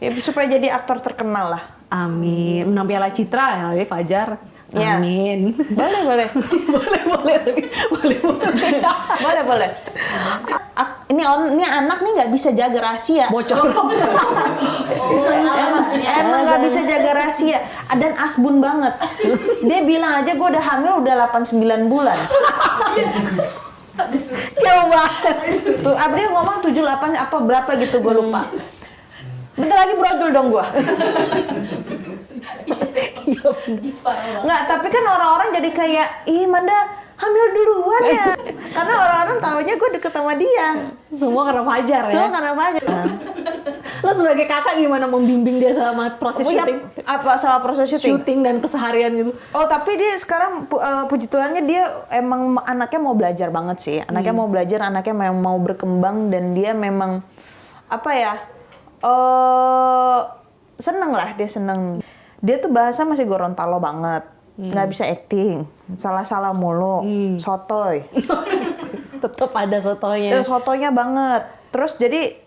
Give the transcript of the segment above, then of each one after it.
Ya, supaya jadi aktor terkenal lah. Amin. Menang Piala Citra ya, Fajar. Ya. Amin. Boleh, boleh. boleh, tapi boleh. boleh. Ini anak nih nggak bisa jaga rahasia. Bocor. Emang nggak bisa jaga rahasia. Dan asbun banget. Dia bilang aja gue udah hamil udah 8-9 bulan. Jauh banget. Tuh, April ngomong 7-8 apa berapa gitu gue lupa. Bentar lagi brojol dong gue. Nggak, tapi kan orang-orang jadi kayak, ih Manda hamil duluan ya. Karena orang-orang taunya gue deket sama dia. Semua karena Fajar ya? Semua karena Fajar. Lo sebagai kakak gimana membimbing dia sama proses syuting? Apa salah proses syuting? Syuting dan keseharian gitu? Oh, tapi dia sekarang puji Tuhannya dia emang anaknya mau belajar banget sih. Anaknya mau belajar, anaknya memang mau berkembang dan dia memang apa ya? Seneng lah, dia seneng. Dia tuh bahasa masih Gorontalo banget. Nggak bisa acting, salah-salah mulu, sotoy. Tetap ada sotonya. Sotonya banget. Terus jadi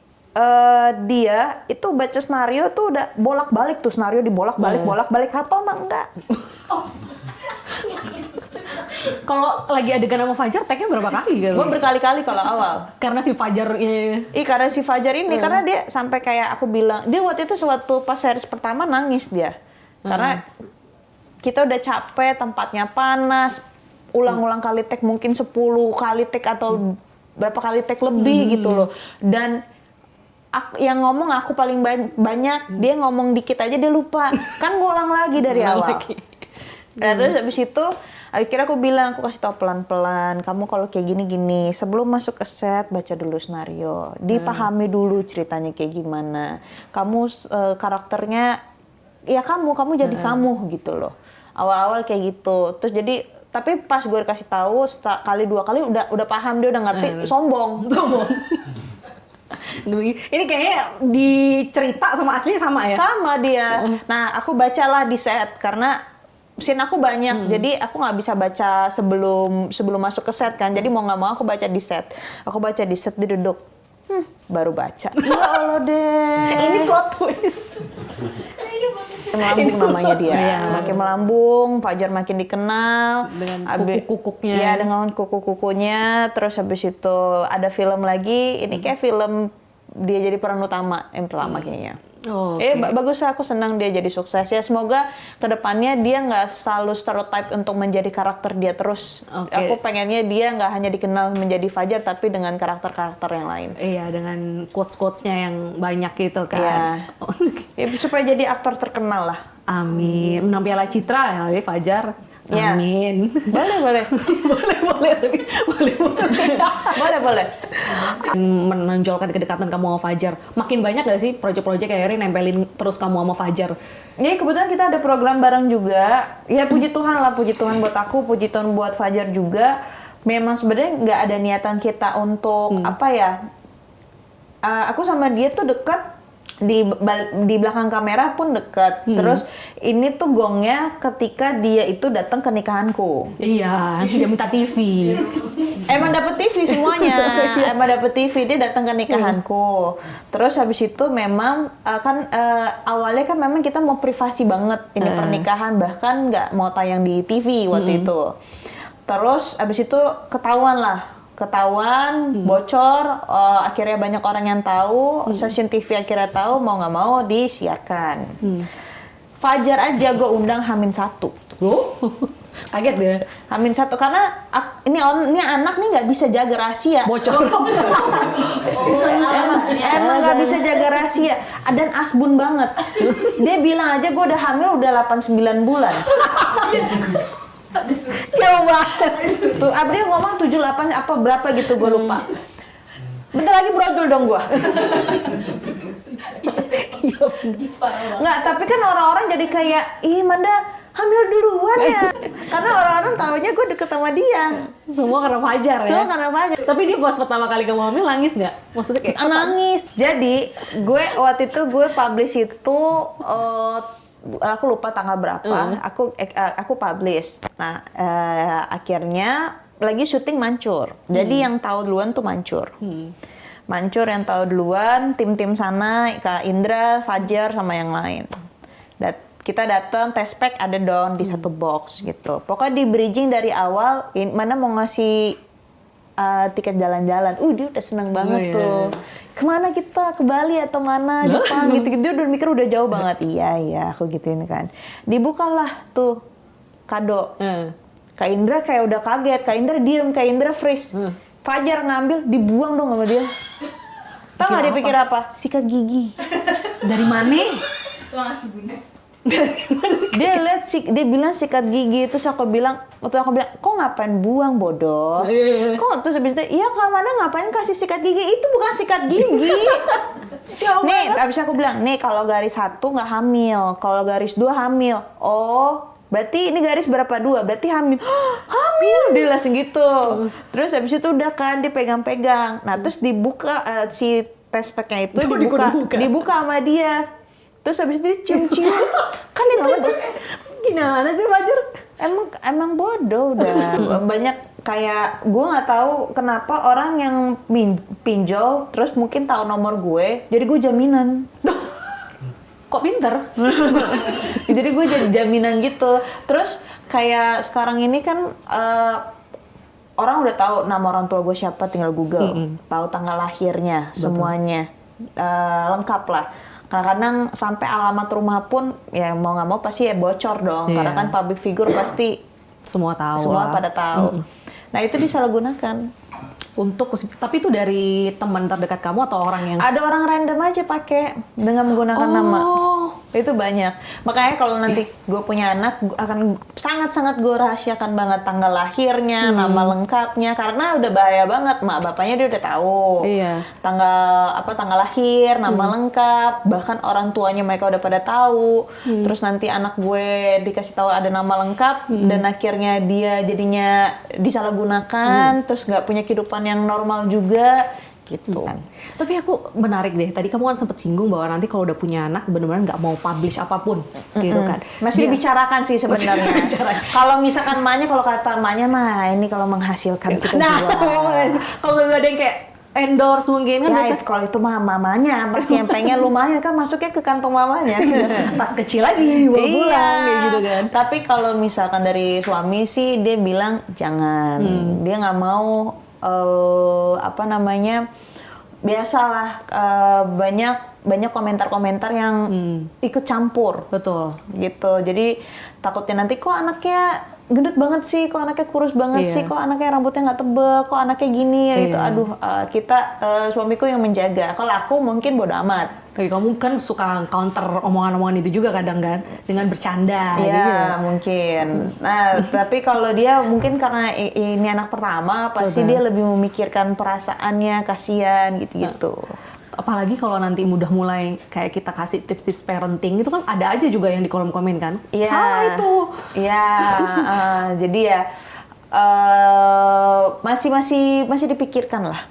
dia itu baca skenario tuh udah bolak-balik tuh, skenario dibolak-balik, bolak-balik, hafal mah enggak. Kalau lagi adegan sama Fajar, tag-nya berapa kali gitu? Gue berkali-kali kalau awal. Karena si Fajar Karena si Fajar ini, karena dia sampai kayak aku bilang, dia waktu itu sewaktu pas series pertama nangis dia. Karena kita udah capek, tempatnya panas, ulang-ulang kali take mungkin 10 kali take atau berapa kali take lebih gitu loh. Dan yang ngomong aku paling banyak, dia ngomong dikit aja dia lupa. Kan ngulang lagi dari awal. Nah terus habis itu, akhirnya aku bilang, aku kasih tau pelan-pelan, kamu kalau kayak gini-gini, sebelum masuk ke set, baca dulu skenario. Dipahami dulu ceritanya kayak gimana. Kamu karakternya, ya kamu jadi kamu gitu loh. Awal-awal kayak gitu. Terus jadi, tapi pas gue kasih tahu sekali 2 kali udah paham, dia udah ngerti. Sombong. Ini kayaknya di cerita sama aslinya sama ya? Sama dia. Nah, aku bacalah di set karena scene aku banyak, jadi aku nggak bisa baca sebelum masuk ke set kan. Jadi mau nggak mau aku baca di set. Aku baca di set, dia duduk. Baru baca. Ya Allah deh. Ini plot twist. Melambung namanya dia. Makin melambung, Fajar makin dikenal. Dengan kuku-kukunya. Iya, dengan kuku-kukunya. Terus habis itu ada film lagi. Ini kayak film dia jadi peran utama yang pertama kayaknya. Bagus lah, aku senang dia jadi sukses ya. Semoga kedepannya dia nggak selalu stereotype untuk menjadi karakter dia terus. Aku pengennya dia nggak hanya dikenal menjadi Fajar, tapi dengan karakter-karakter yang lain. Iya, dengan quotes-quotesnya yang banyak gitu kan. Iya. Ya, supaya jadi aktor terkenal lah. Amin. Menang Piala Citra ya, Fajar. Ya. Amin. Boleh. boleh. Menonjolkan kedekatan kamu sama Fajar. Makin banyak gak sih proyek-proyek akhirnya nempelin terus kamu sama Fajar? Ya kebetulan kita ada program bareng juga. Ya puji Tuhan lah, puji Tuhan buat aku, puji Tuhan buat Fajar juga. Memang sebenarnya nggak ada niatan kita untuk apa ya? Aku sama dia tuh dekat. Di belakang kamera pun dekat. Terus ini tuh gongnya ketika dia itu datang ke nikahanku. Iya, dia minta TV. Emang dapet TV semuanya. Emang dapet TV, dia datang ke nikahanku. Terus habis itu memang awalnya kan memang kita mau privasi banget ini pernikahan, bahkan nggak mau tayang di TV waktu itu. Terus habis itu ketahuan, bocor, akhirnya banyak orang yang tahu, stasiun TV akhirnya tahu, mau nggak mau disiarkan. Fajar aja gue undang H-1. Kaget deh. H-1 karena ini anak nih nggak bisa jaga rahasia. Bocor. Emang nggak bisa jaga rahasia. Dan asbun banget. Dia bilang aja gue udah hamil udah 8-9 bulan. Jauh banget. Tuh, April ngomong 7-8 apa berapa gitu, gue lupa. Bentar lagi brojol dong gue. Nggak, tapi kan orang-orang jadi kayak, ih Manda hamil duluan ya. Karena orang-orang taunya gue deket sama dia. Semua karena Fajar ya? Semua karena Fajar. Tapi dia pas pertama kali kamu hamil nangis nggak? Maksudnya kayak nangis. Jadi, waktu itu gue publish itu aku lupa tanggal berapa. Aku publish. Nah, akhirnya lagi syuting Mancur. Jadi yang tahu duluan tuh Mancur. Mancur yang tahu duluan, tim-tim sana, Kak Indra, Fajar sama yang lain. Kita datang, test pack ada dong di satu box gitu. Pokoknya di bridging dari awal, mana mau ngasih tiket jalan-jalan. Dia udah seneng banget tuh. Kemana kita? Ke Bali atau mana? Jepang gitu-gitu. Dia udah mikir udah jauh banget. Iya, aku gituin kan. Dibukalah tuh kado. Kak Indra kayak udah kaget. Kak Indra diem, Kak Indra freeze. Fajar ngambil, dibuang dong sama dia. Tahu nggak dia pikir apa? Sikat gigi. Dari mana? Lo ngasih bunda. Dia lihat dia bilang sikat gigi, terus aku bilang, kok ngapain buang bodoh? Kok terus habis itu, iya Kak Mana ngapain kasih sikat gigi? Itu bukan sikat gigi. Nih, abis aku bilang, nih kalau garis 1 nggak hamil, kalau garis 2 hamil. Oh, berarti ini garis berapa 2? Berarti hamil. Hamil, dia langsung gitu. Terus habis itu udah kan dipegang-pegang. Nah, terus dibuka si test pack-nya itu dibuka sama dia. Terus habis itu dia cium-cium. Kan itu Gimana sih Fajar? emang bodoh udah. Banyak kayak gue nggak tahu kenapa orang yang pinjol terus mungkin tahu nomor gue, jadi gue jaminan. Kok pinter? Jadi gue jadi jaminan gitu. Terus kayak sekarang ini kan orang udah tahu nama orang tua gue siapa, tinggal Google, tahu tanggal lahirnya, semuanya lengkap lah. Kadang-kadang sampai alamat rumah pun ya mau nggak mau pasti ya bocor dong, karena kan public figure pasti semua tahu. Semua pada tahu. Nah itu disalahgunakan. Tapi itu dari teman terdekat kamu atau orang yang? Ada orang random aja pakai dengan menggunakan nama. Itu banyak. Makanya kalau nanti gue punya anak, gue akan sangat-sangat gue rahasiakan banget tanggal lahirnya, nama lengkapnya, karena udah bahaya banget. Mak bapaknya dia udah tahu. Iya. Tanggal lahir, nama lengkap, bahkan orang tuanya mereka udah pada tahu. Terus nanti anak gue dikasih tahu ada nama lengkap dan akhirnya dia jadinya disalahgunakan, terus nggak punya kehidupan yang normal juga gitu. Tapi aku menarik deh, tadi kamu kan sempet singgung bahwa nanti kalau udah punya anak benar-benar nggak mau publish apapun gitu kan. Masih dibicarakan sih sebenarnya. Kalau misalkan kalau kata emaknya mah ini kalau menghasilkan kita jual. Kalau nggak ada yang kayak endorse mungkin kan ya, kalau itu mah mamanya pasti yang pengen lumayan kan masuknya ke kantong mamanya. Pas kecil lagi 2 bulan kayak gitu kan. Tapi kalau misalkan dari suami sih dia bilang jangan. Dia nggak mau biasalah banyak komentar-komentar yang ikut campur. Betul. Gitu. Jadi takutnya nanti kok anaknya gendut banget sih, kok anaknya kurus banget sih, kok anaknya rambutnya nggak tebel, kok anaknya gini ya gitu. Aduh, suamiku yang menjaga. Kalau aku mungkin bodo amat. Kayak kamu kan suka counter omongan-omongan itu juga kadang kan dengan bercanda gitu. Iya, mungkin. Nah, tapi kalau dia mungkin karena ini anak pertama, pasti dia lebih memikirkan perasaannya, kasihan gitu-gitu. Apalagi kalau nanti udah mulai kayak kita kasih tips-tips parenting itu kan ada aja juga yang di kolom komen kan. Salah itu. Iya, jadi ya masih dipikirkan lah.